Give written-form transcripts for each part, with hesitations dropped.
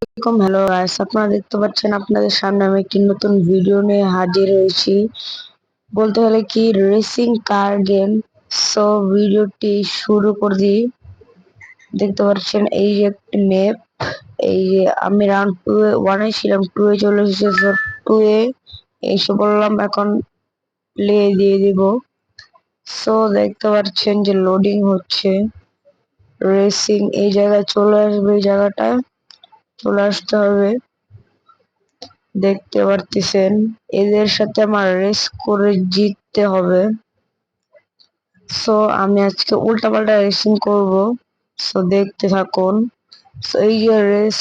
আসসালামাইকুম, hello guys, আপনারা দেখতে পাচ্ছেন আপনাদের সামনে আমি একটি নতুন ভিডিও নিয়ে হাজির হয়েছি। বলতে হলে কি রেসিং কার গেম। সো ভিডিওটি শুরু করে দিই। দেখতে পাচ্ছেন এই যে একটি ম্যাপ। এই যে আমি রাউন্ড 1-এ ছিলাম, 2-এ চলে এসেছে। 2-এ এসে বললাম এখন প্লে দিয়ে দিব। সো দেখতে পাচ্ছেন যে লোডিং হচ্ছে। রেসিং এই জায়গায় চলে আসবে, এই জায়গাটায় চলে আসতে হবে। দেখতে পারতেছেন এদের সাথে আমার রেস করে জিততে হবে। সো আমি আজকে উল্টাপাল্টা রেসিং করব। সো দেখতে থাকুন। সো এই যে রেস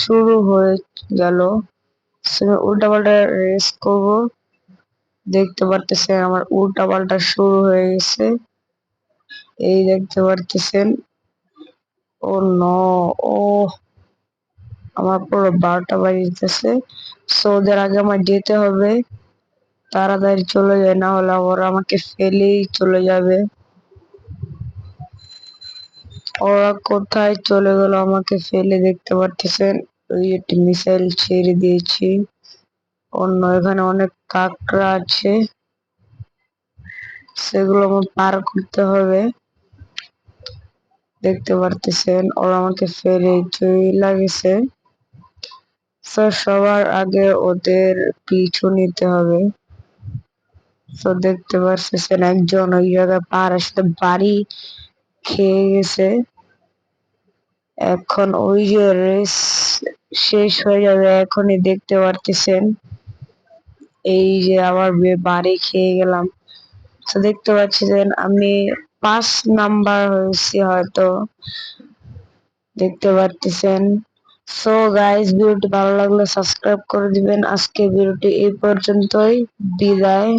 শুরু হয়ে গেল। সো উল্টাপাল্টা রেস করব। দেখতে পারতেছেন আমার উল্টাপাল্টা শুরু হয়ে গেছে। এই দেখতে পারতেছেন। ও নো, ও আমার পুরো 12টা বাজে যেতেছে। সো ওদের আগে আমার যেতে হবে। তাড়াতাড়ি চলে যায়, না হলে ওরা আমাকে ফেলেই চলে যাবে। ওরা কোথায় চলে গেল আমাকে ফেলে, দেখতে পারতেছেন। ওই একটি মিসাইল ছেড়ে দিয়েছি। অন্য এখানে অনেক কাকড়া আছে, সেগুলো আমার পার করতে হবে। দেখতে পারতেছেন ওরা আমাকে ফেলে চলে গেছে। তো সবার আগে ওদের পিছু নিতে হবে। তো দেখতে পারতেছেন একজন ওই জায়গায় পার আসতে বাড়ি খেয়ে গেছে। এখন ওই যে রেস শেষ হয়ে যাবে এখনই, দেখতে পারতেছেন। এই যে আবার বাড়ি খেয়ে গেলাম। তো দেখতে পাচ্ছেন আমি 5 নাম্বার হয়েছি হয়তো, দেখতে পারতেছেন। সো গাইস, ভিডিওটি ভালো লাগলে সাবস্ক্রাইব করে দিবেন। আজকে ভিডিওটি এই পর্যন্তই, বিদায়।